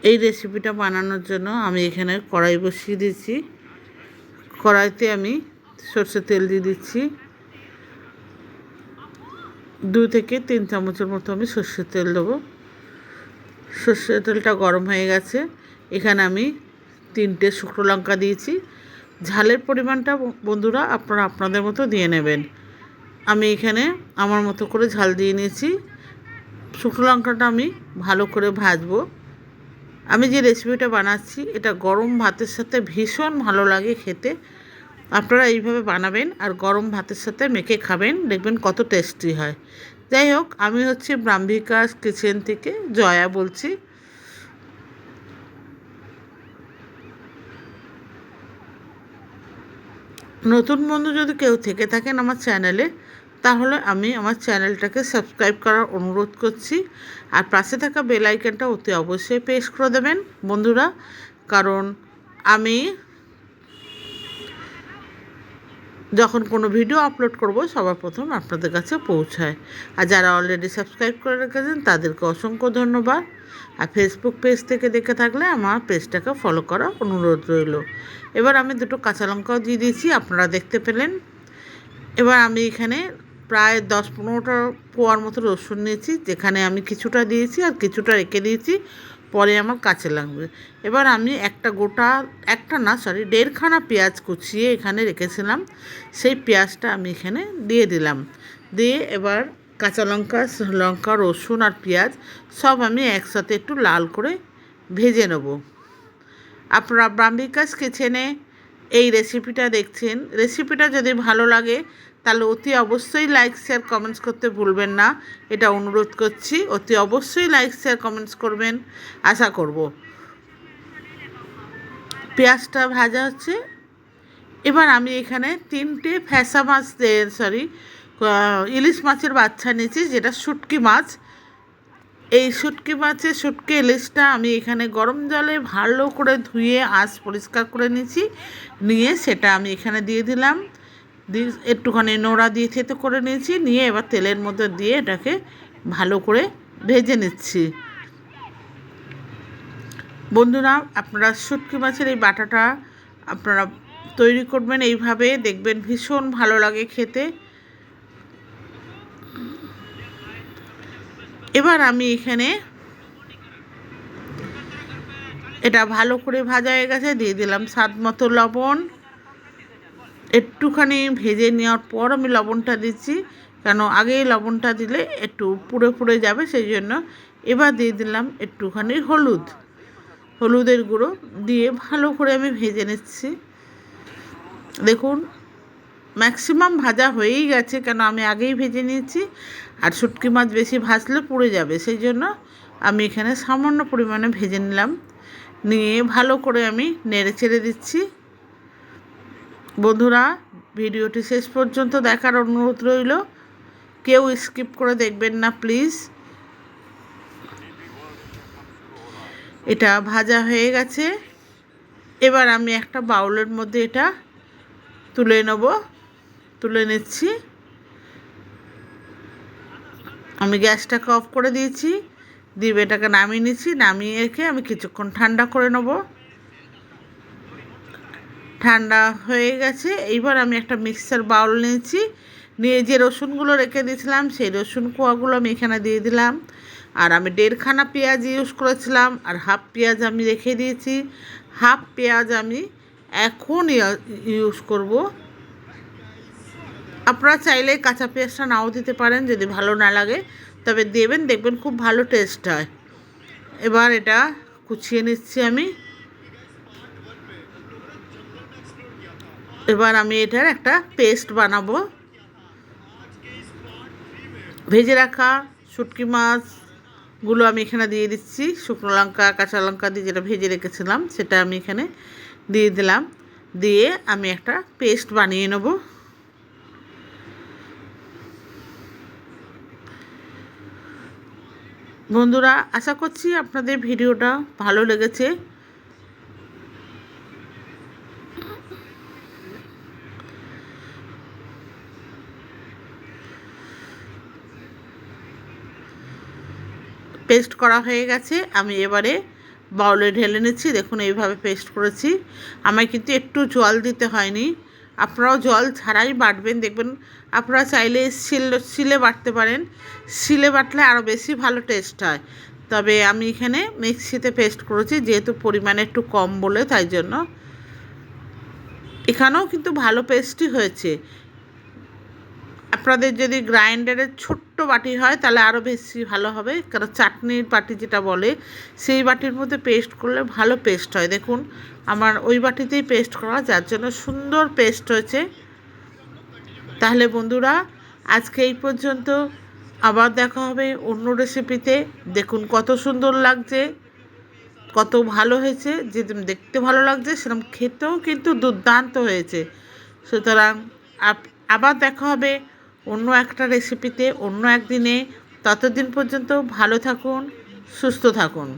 এই রেসিপিটা বানানোর জন্য আমি এখানে কড়াই বসিয়ে দিয়েছি। কড়াইতে আমি সরষের তেল দিয়ে দিচ্ছি। 2 থেকে 3 চামচের মতো আমি সরষের তেল দেবো। সরষের তেলটা গরম হয়ে গেছে। এখানে আমি 3টে শুকনো লঙ্কা দিয়েছি। ঝালের পরিমাণটা বন্ধুরা আপনারা আপনাদের মতো দিয়ে নেবেন। আমি এখানে আমার মতো করে ঝাল দিয়ে নিয়েছি। শুকনো লঙ্কাটা আমি ভালো করে ভাজবো। আমি যে রেসিপিটা বানাচ্ছি এটা গরম ভাতের সাথে ভীষণ ভালো লাগে খেতে। আপনারা এইভাবে বানাবেন আর গরম ভাতের সাথে মেখে খাবেন, দেখবেন কত টেস্টি হয়। যাই হোক, আমি হচ্ছে ব্রাহ্মিকাস কিচেন থেকে জয়া বলছি। নতুন বন্ধু যদি কেউ থেকে থাকেন আমার চ্যানেলে, তাহলে আমি আমার চ্যানেলটাকে সাবস্ক্রাইব করার অনুরোধ করছি। আর পাশে থাকা বেল আইকনটা অতি অবশ্যই প্রেস করে দেবেন বন্ধুরা, কারণ আমি যখন কোনো ভিডিও আপলোড করব সবার প্রথম আপনাদের কাছে পৌঁছায়। আর যারা অলরেডি সাবস্ক্রাইব করে রেখেছেন তাদেরকে অসংখ্য ধন্যবাদ। আর ফেসবুক পেজ থেকে দেখে থাকলে আমার পেজটাকে ফলো করার অনুরোধ রইল। এবার আমি 2টো কাঁচা লঙ্কাও দিয়ে দিয়েছি, আপনারা দেখতে পেলেন। এবার আমি এখানে প্রায় 10-15টা কোয়ার মতো রসুন নিয়েছি, যেখানে আমি কিছুটা দিয়েছি আর কিছুটা রেখে দিয়েছি, পরে আমার কাছে লাগবে। এবার আমি দেড়খানা পেঁয়াজ কুচিয়ে এখানে রেখেছিলাম, সেই পেঁয়াজটা আমি এখানে দিয়ে দিলাম। দিয়ে এবার কাঁচা লঙ্কা, রসুন আর পেঁয়াজ সব আমি একসাথে একটু লাল করে ভেজে নেব। আপনারা ব্রাহ্মিকাস কিচেনে এই রেসিপিটা দেখছেন। রেসিপিটা যদি ভালো লাগে তাহলে অতি অবশ্যই লাইক শেয়ার কমেন্টস করতে ভুলবেন না, এটা অনুরোধ করছি। অতি অবশ্যই লাইক শেয়ার কমেন্টস করবেন, আশা করব। পেঁয়াজটা ভাজা হচ্ছে। এবার আমি এখানে 3টে ইলিশ মাছের বাচ্চা নিয়েছি, যেটা শুটকি মাছ। এই শুটকি ইলিশটা আমি এখানে গরম জলে ভালো করে ধুয়ে পরিষ্কার করে নিয়ে সেটা আমি এখানে দিয়ে দিলাম। একটুখানি নোড়া দিয়ে থেতো করে নিয়েছি, নিয়ে এবার তেলের মধ্যে দিয়ে এটাকে ভালো করে ভেজে নিচ্ছি। বন্ধুরা, আপনারা শুটকি মাছের এই বাটাটা আপনারা তৈরি করবেন এইভাবে, দেখবেন ভীষণ ভালো লাগে খেতে। এবার আমি এখানে এটা ভালো করে ভাজা হয়ে গেছে, দিয়ে দিলাম স্বাদ মতো লবণ। একটুখানি ভেজে নেওয়ার পর আমি লবণটা দিচ্ছি, কেন আগেই লবণটা দিলে একটু পুড়ে যাবে, সেই জন্য। এবার দিয়ে দিলাম একটুখানি হলুদের গুঁড়ো দিয়ে ভালো করে আমি ভেজে নিচ্ছি। দেখুন ম্যাক্সিমাম ভাজা হয়েই গেছে, কেন আমি আগেই ভেজে নিয়েছি। আর শুটকি মাছ বেশি ভাজলে পুড়ে যাবে, সেই জন্য আমি এখানে সামান্য পরিমাণে ভেজে নিলাম। নিয়ে ভালো করে আমি নেড়ে চেড়ে দিচ্ছি। বন্ধুরা, ভিডিওটি শেষ পর্যন্ত দেখার অনুরোধ রইল, কেউ স্কিপ করে দেখবেন না প্লিজ। এটা ভাজা হয়ে গেছে। এবার আমি একটা বাউলের মধ্যে এটা তুলে নিচ্ছি। আমি গ্যাসটাকে অফ করে দিয়েছি, দিয়ে এটাকে নামিয়ে নিচ্ছি। নামিয়ে রেখে আমি কিছুক্ষণ ঠান্ডা করে নেব। ঠান্ডা হয়ে গেছে। এইবার আমি একটা মিক্সার বাউল নিয়েছি, নিয়ে যে রসুনগুলো রেখে দিয়েছিলাম সেই রসুন কোয়াগুলো আমি এখানে দিয়ে দিলাম। আর আমি 1.5খানা পেঁয়াজ ইউজ করেছিলাম, আর হাফ পেঁয়াজ আমি রেখে দিয়েছি। হাফ পেঁয়াজ আমি এখন ইউজ করব। আপনারা চাইলে কাঁচা পেঁয়াজটা নাও দিতে পারেন, যদি ভালো না লাগে, তবে দেবেন, দেখবেন খুব ভালো টেস্ট হয়। এবার এটা কুচিয়ে নিচ্ছি আমি। এবার আমি এটার একটা পেস্ট বানাবো। ভেজে রাখা শুটকি মাছগুলো আমি এখানে দিয়ে দিচ্ছি। শুকনো লঙ্কা, কাঁচা লঙ্কা দিয়ে যেটা ভেজে রেখেছিলাম সেটা আমি এখানে দিয়ে দিলাম। দিয়ে আমি একটা পেস্ট বানিয়ে নেব। বন্ধুরা, আশা করছি আপনাদের ভিডিওটা ভালো লেগেছে। পেস্ট করা হয়ে গেছে। আমি এবারে বাউলে ঢেলে নিচ্ছি। দেখুন এইভাবে পেস্ট করেছি। আমায় কিন্তু একটু জল দিতে হয়নি, আপনারাও জল ছাড়াই বাটবেন। দেখবেন আপনারা চাইলে শিলে বাটতে পারেন, শিলে বাটলে আরও বেশি ভালো টেস্ট হয়। তবে আমি এখানে মিক্সিতে পেস্ট করেছি, যেহেতু পরিমাণে একটু কম বলে, তাই জন্য। এখানেও কিন্তু ভালো পেস্টই হয়েছে। আপনাদের যদি গ্রাইন্ডারের ছোট্ট বাটি হয় তাহলে আরও বেশি ভালো হবে, কারণ চাটনির বাটি যেটা বলে সেই বাটির মধ্যে পেস্ট করলে ভালো পেস্ট হয়। দেখুন আমার ওই বাটিতেই পেস্ট করা, যার জন্য সুন্দর পেস্ট হয়েছে। তাহলে বন্ধুরা আজকে এই পর্যন্ত, আবার দেখা হবে অন্য রেসিপিতে। দেখুন কত সুন্দর লাগছে, কত ভালো হয়েছে, যেরকম দেখতে ভালো লাগছে সেরকম খেতেও কিন্তু দুর্দান্ত হয়েছে। সুতরাং আবার দেখা হবে অন্য একটা রেসিপিতে অন্য একদিনে। ততদিন পর্যন্ত ভালো থাকুন, সুস্থ থাকুন।